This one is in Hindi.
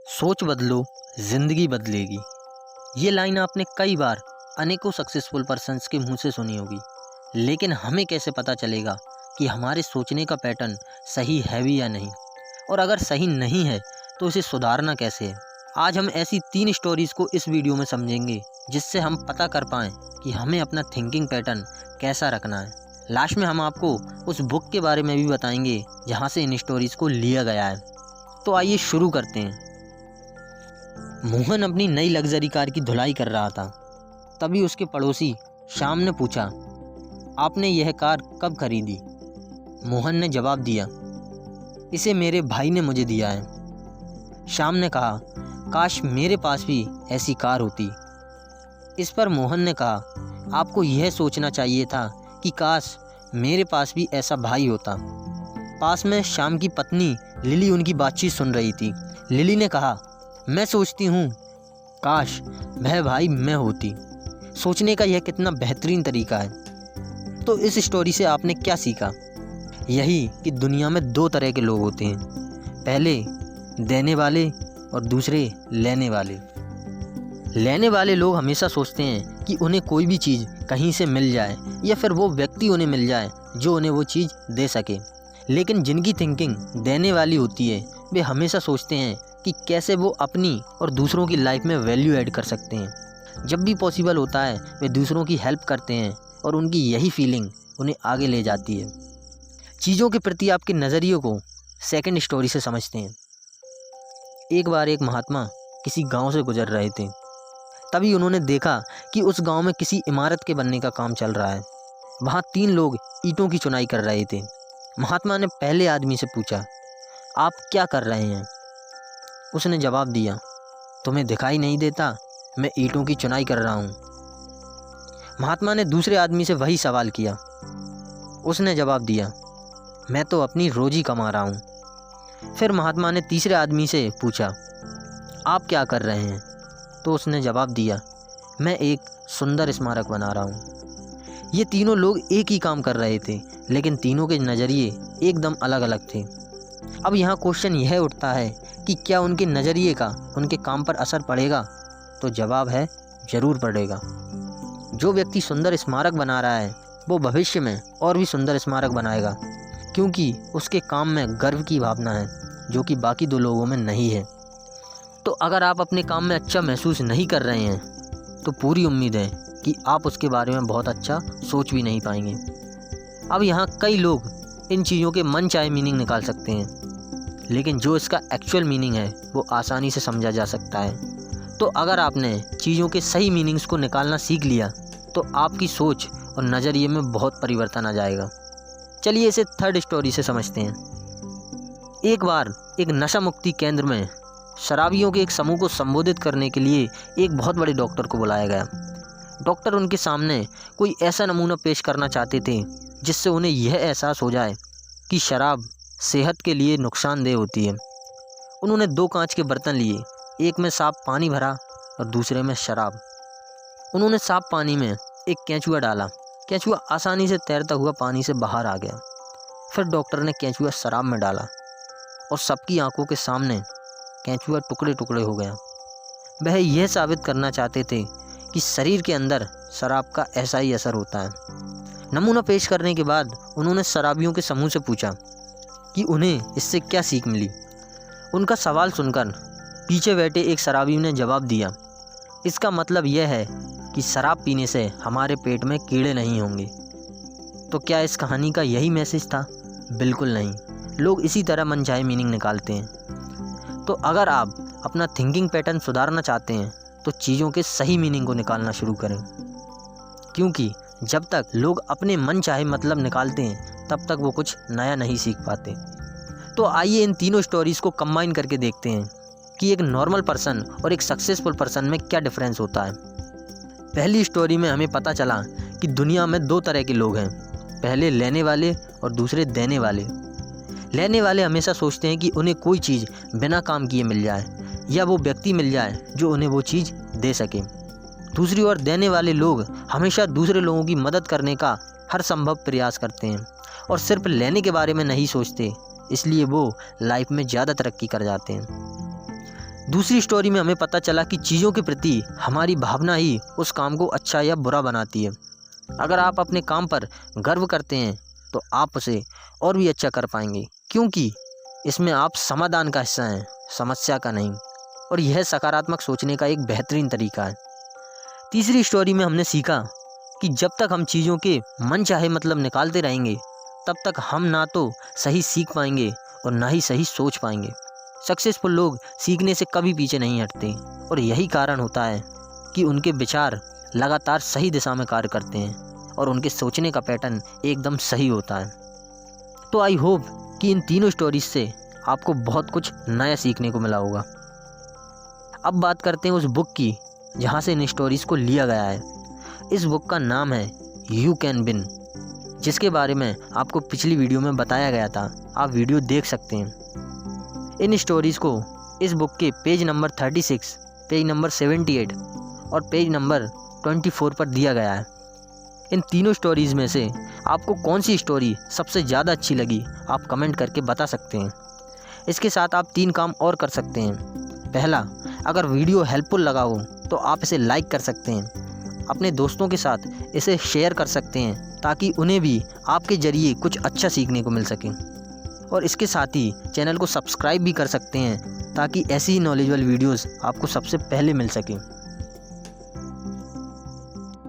सोच बदलो, जिंदगी बदलेगी। ये लाइन आपने कई बार अनेकों सक्सेसफुल पर्सन्स के मुंह से सुनी होगी, लेकिन हमें कैसे पता चलेगा कि हमारे सोचने का पैटर्न सही है भी या नहीं, और अगर सही नहीं है तो इसे सुधारना कैसे है। आज हम ऐसी 3 स्टोरीज को इस वीडियो में समझेंगे जिससे हम पता कर पाएँ कि हमें अपना थिंकिंग पैटर्न कैसा रखना है। लास्ट में हम आपको उस बुक के बारे में भी बताएंगे जहाँ से इन स्टोरीज को लिया गया है। तो आइए शुरू करते हैं। मोहन अपनी नई लग्जरी कार की धुलाई कर रहा था। तभी उसके पड़ोसी श्याम ने पूछा, आपने यह कार कब खरीदी? मोहन ने जवाब दिया, इसे मेरे भाई ने मुझे दिया है। श्याम ने कहा, काश मेरे पास भी ऐसी कार होती। इस पर मोहन ने कहा, आपको यह सोचना चाहिए था कि काश मेरे पास भी ऐसा भाई होता। पास में श्याम की पत्नी लिली उनकी बातचीत सुन रही थी। लिली ने कहा, मैं सोचती हूँ काश वह भाई मैं होती। सोचने का यह कितना बेहतरीन तरीका है। तो इस स्टोरी से आपने क्या सीखा? यही कि दुनिया में 2 तरह के लोग होते हैं, पहले देने वाले और दूसरे लेने वाले। लेने वाले लोग हमेशा सोचते हैं कि उन्हें कोई भी चीज़ कहीं से मिल जाए या फिर वो व्यक्ति उन्हें मिल जाए जो उन्हें वो चीज़ दे सके। लेकिन जिनकी थिंकिंग देने वाली होती है वे हमेशा सोचते हैं कि कैसे वो अपनी और दूसरों की लाइफ में वैल्यू ऐड कर सकते हैं। जब भी पॉसिबल होता है वे दूसरों की हेल्प करते हैं और उनकी यही फीलिंग उन्हें आगे ले जाती है। चीज़ों के प्रति आपके नज़रिए को सेकंड स्टोरी से समझते हैं। एक बार एक महात्मा किसी गांव से गुजर रहे थे। तभी उन्होंने देखा कि उस गांव में किसी इमारत के बनने का काम चल रहा है। वहाँ 3 लोग ईंटों की चुनाई कर रहे थे। महात्मा ने पहले आदमी से पूछा, आप क्या कर रहे हैं? उसने जवाब दिया, तुम्हें दिखाई नहीं देता, मैं ईंटों की चुनाई कर रहा हूँ। महात्मा ने दूसरे आदमी से वही सवाल किया। उसने जवाब दिया, मैं तो अपनी रोजी कमा रहा हूँ। फिर महात्मा ने तीसरे आदमी से पूछा, आप क्या कर रहे हैं? तो उसने जवाब दिया, मैं एक सुंदर स्मारक बना रहा हूँ। ये तीनों लोग एक ही काम कर रहे थे, लेकिन तीनों के नज़रिए एकदम अलग अलग थे। अब यहाँ क्वेश्चन यह उठता है कि क्या उनके नज़रिए का उनके काम पर असर पड़ेगा? तो जवाब है, ज़रूर पड़ेगा। जो व्यक्ति सुंदर स्मारक बना रहा है वो भविष्य में और भी सुंदर स्मारक बनाएगा, क्योंकि उसके काम में गर्व की भावना है जो कि बाकी 2 लोगों में नहीं है। तो अगर आप अपने काम में अच्छा महसूस नहीं कर रहे हैं तो पूरी उम्मीद है कि आप उसके बारे में बहुत अच्छा सोच भी नहीं पाएंगे। अब यहाँ कई लोग इन चीज़ों के मन चाहे मीनिंग निकाल सकते हैं, लेकिन जो इसका एक्चुअल मीनिंग है वो आसानी से समझा जा सकता है। तो अगर आपने चीज़ों के सही मीनिंग्स को निकालना सीख लिया तो आपकी सोच और नज़रिए में बहुत परिवर्तन आ जाएगा। चलिए इसे थर्ड स्टोरी से समझते हैं। एक बार एक नशा मुक्ति केंद्र में शराबियों के एक समूह को संबोधित करने के लिए एक बहुत बड़े डॉक्टर को बुलाया गया। डॉक्टर उनके सामने कोई ऐसा नमूना पेश करना चाहते थे जिससे उन्हें यह एहसास हो जाए कि शराब सेहत के लिए नुकसानदेह होती है। उन्होंने 2 कांच के बर्तन लिए, एक में साफ पानी भरा और दूसरे में शराब। उन्होंने साफ पानी में एक केंचुआ डाला। केंचुआ आसानी से तैरता हुआ पानी से बाहर आ गया। फिर डॉक्टर ने केंचुआ शराब में डाला और सबकी आंखों के सामने केंचुआ टुकड़े टुकड़े हो गया। वह यह साबित करना चाहते थे कि शरीर के अंदर शराब का ऐसा ही असर होता है। नमूना पेश करने के बाद उन्होंने शराबियों के समूह से पूछा कि उन्हें इससे क्या सीख मिली। उनका सवाल सुनकर पीछे बैठे एक शराबी ने जवाब दिया, इसका मतलब यह है कि शराब पीने से हमारे पेट में कीड़े नहीं होंगे। तो क्या इस कहानी का यही मैसेज था? बिल्कुल नहीं। लोग इसी तरह मनचाहे मीनिंग निकालते हैं। तो अगर आप अपना थिंकिंग पैटर्न सुधारना चाहते हैं तो चीज़ों के सही मीनिंग को निकालना शुरू करें, क्योंकि जब तक लोग अपने मन चाहे मतलब निकालते हैं तब तक वो कुछ नया नहीं सीख पाते। तो आइए इन तीनों स्टोरीज़ को कंबाइन करके देखते हैं कि एक नॉर्मल पर्सन और एक सक्सेसफुल पर्सन में क्या डिफरेंस होता है। पहली स्टोरी में हमें पता चला कि दुनिया में 2 तरह के लोग हैं, पहले लेने वाले और दूसरे देने वाले। लेने वाले हमेशा सोचते हैं कि उन्हें कोई चीज़ बिना काम किए मिल जाए या वो व्यक्ति मिल जाए जो उन्हें वो चीज़ दे सके। दूसरी ओर देने वाले लोग हमेशा दूसरे लोगों की मदद करने का हर संभव प्रयास करते हैं और सिर्फ लेने के बारे में नहीं सोचते, इसलिए वो लाइफ में ज़्यादा तरक्की कर जाते हैं। दूसरी स्टोरी में हमें पता चला कि चीज़ों के प्रति हमारी भावना ही उस काम को अच्छा या बुरा बनाती है। अगर आप अपने काम पर गर्व करते हैं तो आप उसे और भी अच्छा कर पाएंगे, क्योंकि इसमें आप समाधान का हिस्सा हैं, समस्या का नहीं। और यह सकारात्मक सोचने का एक बेहतरीन तरीका है। तीसरी स्टोरी में हमने सीखा कि जब तक हम चीज़ों के मन चाहे मतलब निकालते रहेंगे तब तक हम ना तो सही सीख पाएंगे और ना ही सही सोच पाएंगे। सक्सेसफुल लोग सीखने से कभी पीछे नहीं हटते और यही कारण होता है कि उनके विचार लगातार सही दिशा में कार्य करते हैं और उनके सोचने का पैटर्न एकदम सही होता है। तो आई होप कि इन तीनों स्टोरीज से आपको बहुत कुछ नया सीखने को मिला होगा। अब बात करते हैं उस बुक की जहाँ से इन स्टोरीज़ को लिया गया है। इस बुक का नाम है यू कैन विन, जिसके बारे में आपको पिछली वीडियो में बताया गया था। आप वीडियो देख सकते हैं। इन स्टोरीज़ को इस बुक के पेज नंबर 36, पेज नंबर 78 और पेज नंबर 24 पर दिया गया है। इन तीनों स्टोरीज़ में से आपको कौन सी स्टोरी सबसे ज़्यादा अच्छी लगी, आप कमेंट करके बता सकते हैं। इसके साथ आप 3 काम और कर सकते हैं। पहला, अगर वीडियो हेल्पफुल लगा हो तो आप इसे लाइक कर सकते हैं, अपने दोस्तों के साथ इसे शेयर कर सकते हैं ताकि उन्हें भी आपके ज़रिए कुछ अच्छा सीखने को मिल सके। और इसके साथ ही चैनल को सब्सक्राइब भी कर सकते हैं ताकि ऐसी ही नॉलेजेबल वीडियोस आपको सबसे पहले मिल सकें।